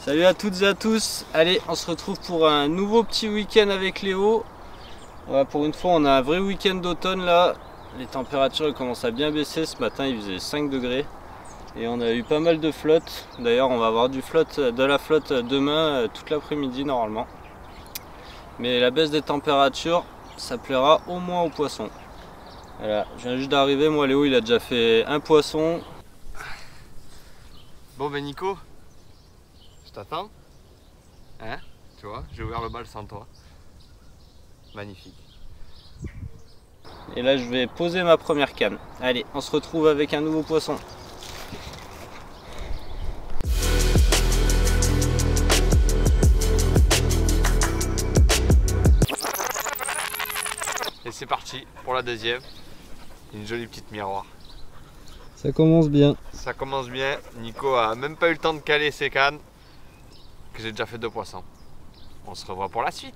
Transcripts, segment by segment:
Salut à toutes et à tous. Allez, on se retrouve pour un nouveau petit week-end avec Léo. Voilà, pour une fois on a un vrai week-end d'automne là. Les températures commencent à bien baisser. Ce matin il faisait 5 degrés et on a eu pas mal de flotte. D'ailleurs on va avoir de la flotte demain toute l'après-midi normalement. Mais la baisse des températures, ça plaira au moins aux poissons. Voilà, je viens juste d'arriver, moi Léo il a déjà fait un poisson. Bon ben Nico, je t'attends. Hein? Tu vois, j'ai ouvert le bal sans toi. Magnifique. Et là je vais poser ma première canne. Allez, on se retrouve avec un nouveau poisson. Et c'est parti pour la deuxième. Une jolie petite miroir. Ça commence bien. Ça commence bien. Nico a même pas eu le temps de caler ses cannes. Que j'ai déjà fait 2 poissons. On se revoit pour la suite.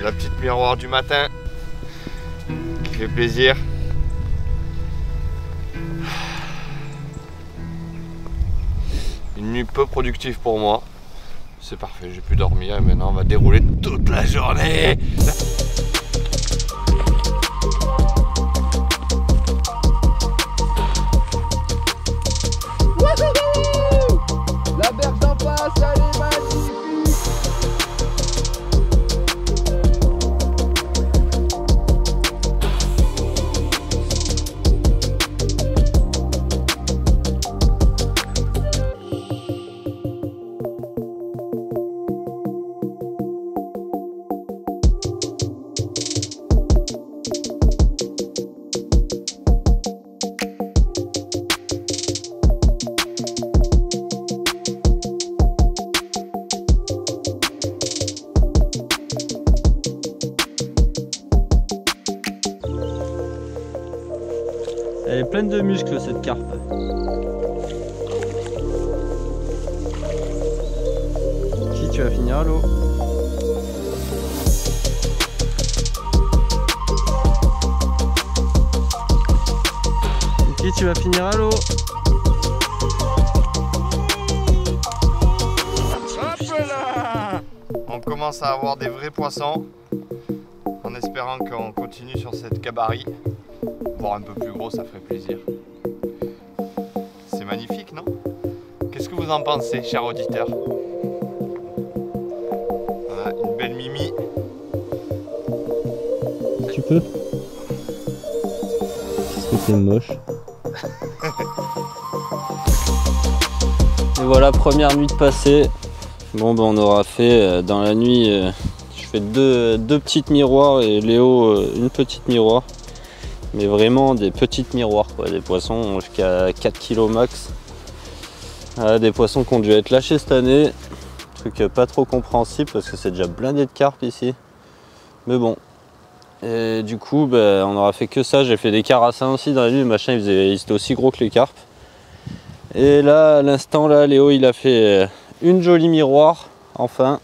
La petite miroir du matin qui fait plaisir. Une nuit peu productive pour moi. C'est parfait, j'ai pu dormir et maintenant on va dérouler toute la journée. La berge d'en face, elle est magnifique. Elle est pleine de muscles cette carpe. Qui tu vas finir à l'eau? Qui tu vas finir à l'eau? Hop là! On commence à avoir des vrais poissons. En espérant qu'on continue sur cette gabarit. Voir un peu plus gros, ça ferait plaisir. C'est magnifique, non? Qu'est-ce que vous en pensez, chers auditeurs? Voilà, une belle mimi. Tu peux? Qu'est-ce que t'es moche. Et voilà, première nuit de passée. Bon ben on aura fait dans la nuit, je fais deux petites miroirs et Léo une petite miroir. Mais vraiment des petites miroirs quoi, des poissons jusqu'à 4 kg max. Des poissons qui ont dû être lâchés cette année. Truc pas trop compréhensible parce que c'est déjà blindé de carpes ici. Mais bon. Et du coup ben, on aura fait que ça. J'ai fait des carassins aussi dans la nuit, le machin il était aussi gros que les carpes. Et là à l'instant là Léo il a fait une jolie miroir enfin.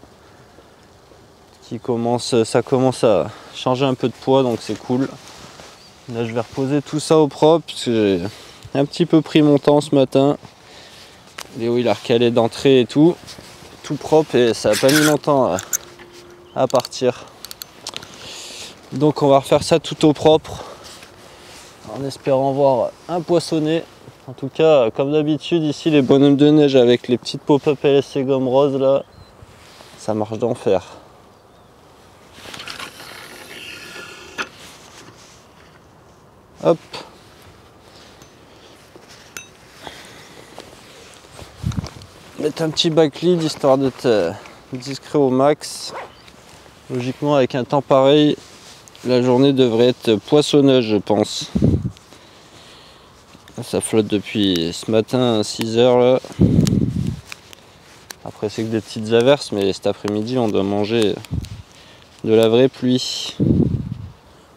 Ça commence à changer un peu de poids donc c'est cool. Là je vais reposer tout ça au propre parce que j'ai un petit peu pris mon temps ce matin. Léo il a recalé d'entrée et tout propre et ça n'a pas mis longtemps à partir. Donc on va refaire ça tout au propre en espérant voir un poissonnet. En tout cas comme d'habitude ici les bonhommes de neige avec les petites pop-up LSC gomme rose là, ça marche d'enfer. Hop. Mettre un petit backlead histoire d'être discret au max. Logiquement avec un temps pareil, la journée devrait être poissonneuse je pense. Ça flotte depuis ce matin à 6 h là. Après c'est que des petites averses, mais cet après-midi on doit manger de la vraie pluie.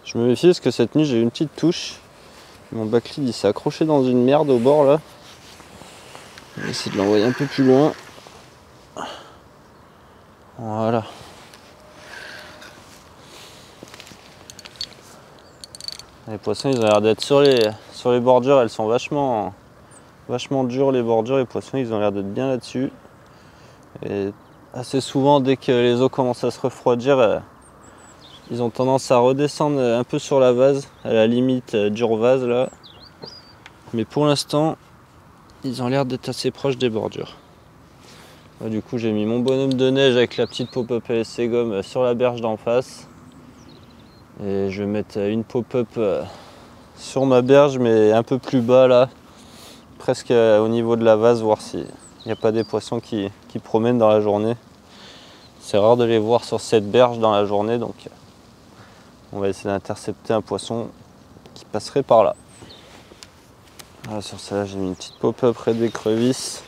Je me méfie parce que cette nuit j'ai eu une petite touche. Mon backlead il s'est accroché dans une merde au bord là. On va essayer de l'envoyer un peu plus loin. Voilà. Les poissons ils ont l'air d'être sur les bordures, elles sont vachement dures les bordures, les poissons ils ont l'air d'être bien là-dessus. Et assez souvent dès que les eaux commencent à se refroidir, ils ont tendance à redescendre un peu sur la vase, à la limite du vase là. Mais pour l'instant, ils ont l'air d'être assez proches des bordures. Du coup j'ai mis mon bonhomme de neige avec la petite pop-up LSC gomme sur la berge d'en face. Et je vais mettre une pop-up sur ma berge mais un peu plus bas là. Presque au niveau de la vase, voir s'il n'y a pas des poissons qui promènent dans la journée. C'est rare de les voir sur cette berge dans la journée, donc on va essayer d'intercepter un poisson qui passerait par là. Voilà, sur celle-là j'ai mis une petite pop-up près des crevisses.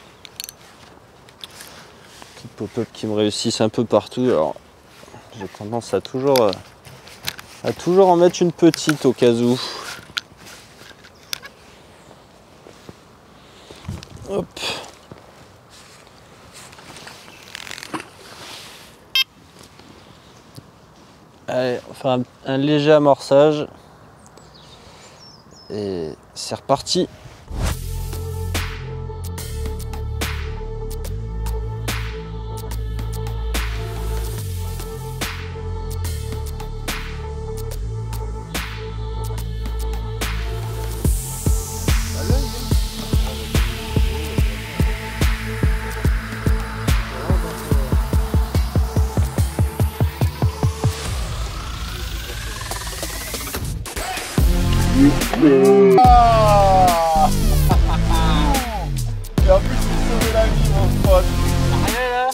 Petite pop-up qui me réussissent un peu partout. Alors j'ai tendance à toujours en mettre une petite au cas où. Hop. Allez, on va faire un léger amorçage. Et c'est reparti. Ah et en plus, il sauvé la vie, mon pote. T'as rien là?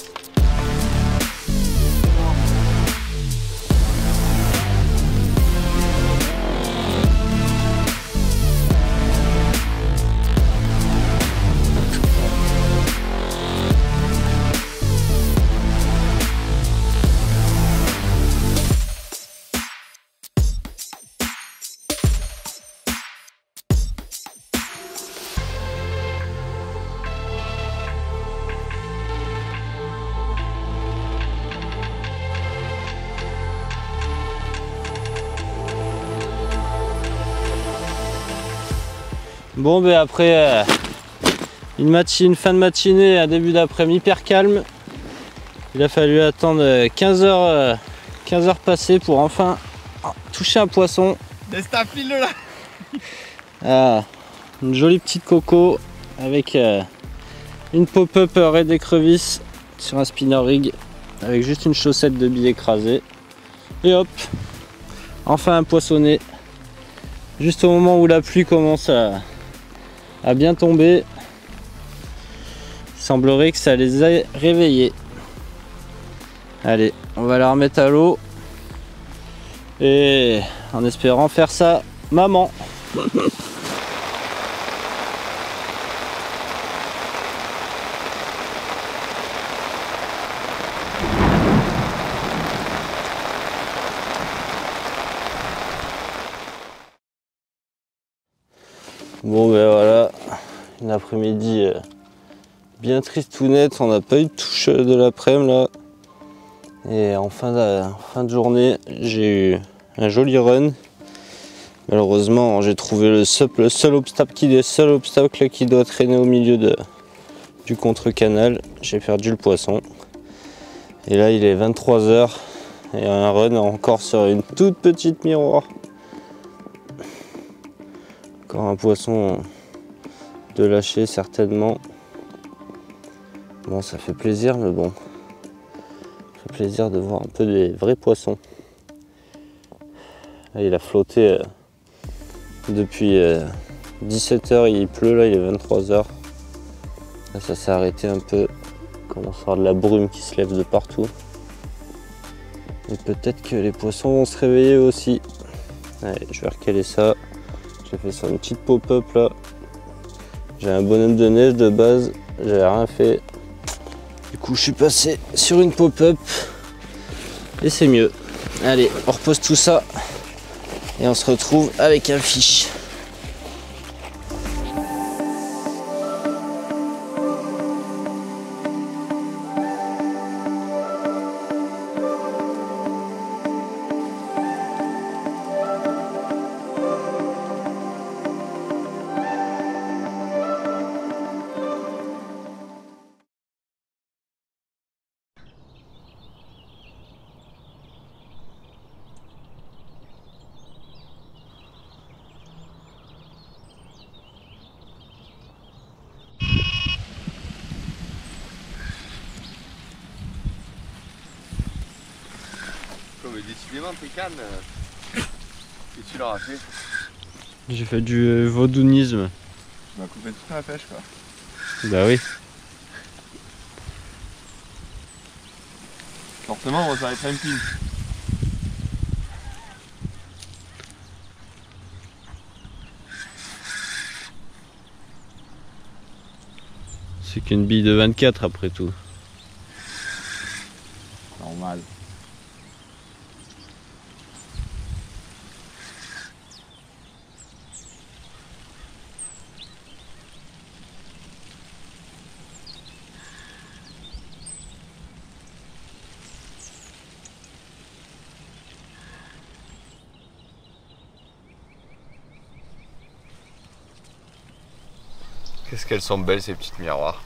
Bon ben après une fin de matinée, un début d'après-midi hyper calme, il a fallu attendre 15 heures passées pour enfin toucher un poisson. Destafile là. Ah, une jolie petite coco avec une pop-up raid écrevisse sur un spinner rig avec juste une chaussette de billes écrasée. Et hop, enfin un poissonnet. Juste au moment où la pluie commence à bien tomber. Il semblerait que ça les ait réveillés. Allez, on va la remettre à l'eau. Et en espérant faire ça maman. Bon ben voilà, une après-midi bien tristounette, on n'a pas eu de touche de l'après-midi là. Et en fin de journée, j'ai eu un joli run. Malheureusement, j'ai trouvé le seul obstacle qui doit traîner au milieu du contre-canal. J'ai perdu le poisson. Et là, il est 23 h et un run encore sur une toute petite miroir. Encore un poisson de lâcher certainement. Bon, ça fait plaisir, mais bon, ça fait plaisir de voir un peu des vrais poissons. Là, il a flotté Depuis 17 h il pleut, là il est 23 h. Là ça s'est arrêté un peu. Il commence à avoir de la brume qui se lève de partout. Et peut-être que les poissons vont se réveiller aussi. Allez, je vais recaler ça. J'ai fait sur une petite pop-up là. J'ai un bonhomme de neige de base, j'avais rien fait. Du coup je suis passé sur une pop-up et c'est mieux. Allez, on repose tout ça et on se retrouve avec un fiche. Mais décidément tes cannes, qu'est-ce que tu leur as fait? J'ai fait du vaudounisme. Tu m'as coupé toute la pêche quoi. Bah oui. Forcément on va faire les trampings. C'est qu'une bille de 24 après tout. Normal. Qu'est-ce qu'elles sont belles ces petites miroirs.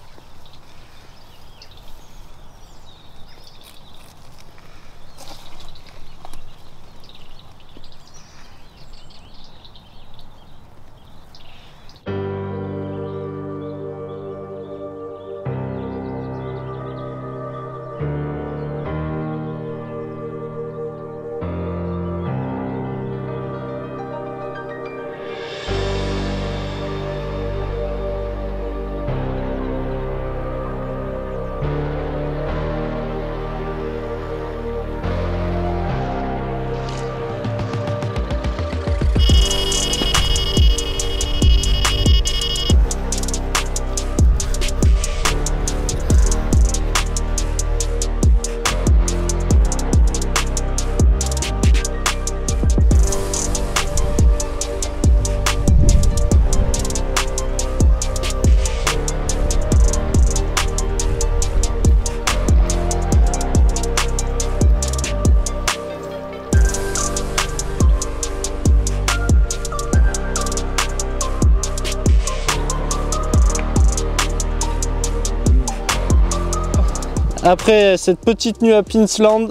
Après cette petite nuit à Pinsland,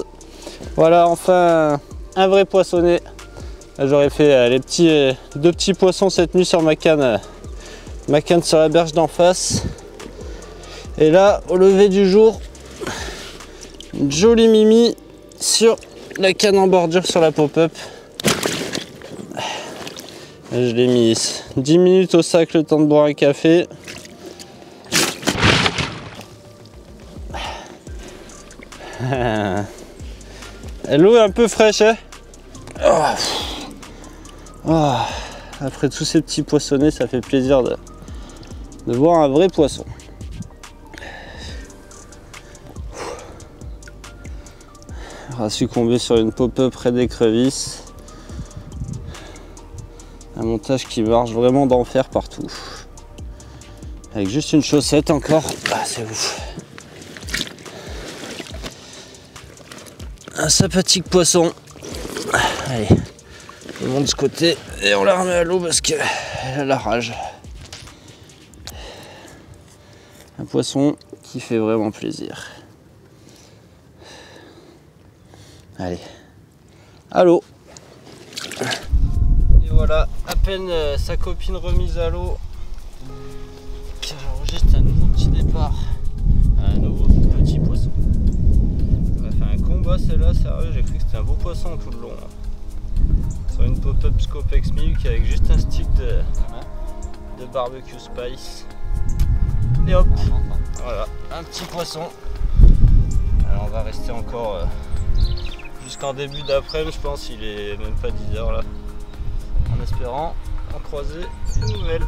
voilà enfin un vrai poissonnet. J'aurais fait deux petits poissons cette nuit sur ma canne sur la berge d'en face. Et là, au lever du jour, une jolie mimi sur la canne en bordure sur la pop-up. Je l'ai mis 10 minutes au sac, le temps de boire un café. L'eau est un peu fraîche, hein. Oh. Après tous ces petits poissonnets, ça fait plaisir de voir un vrai poisson. On a succombé sur une pop-up près d'écrevisses. Un montage qui marche vraiment d'enfer partout. Avec juste une chaussette encore, ah, c'est ouf. Un sympathique poisson. Allez, on monte de ce côté et on la remet à l'eau parce qu'elle a la rage. Un poisson qui fait vraiment plaisir. Allez, à l'eau. Et voilà, à peine sa copine remise à l'eau, j'enregistre un nouveau petit départ, un nouveau petit poisson. On a fait un combat celle-là, sérieux, j'ai cru que c'était un beau poisson tout le long. sur une pop-up Scopex Milk avec juste un stick de barbecue spice. Et hop, voilà, un petit poisson. Alors on va rester encore jusqu'en début d'après-midi, je pense, il est même pas 10 h là. En espérant en croiser une nouvelle.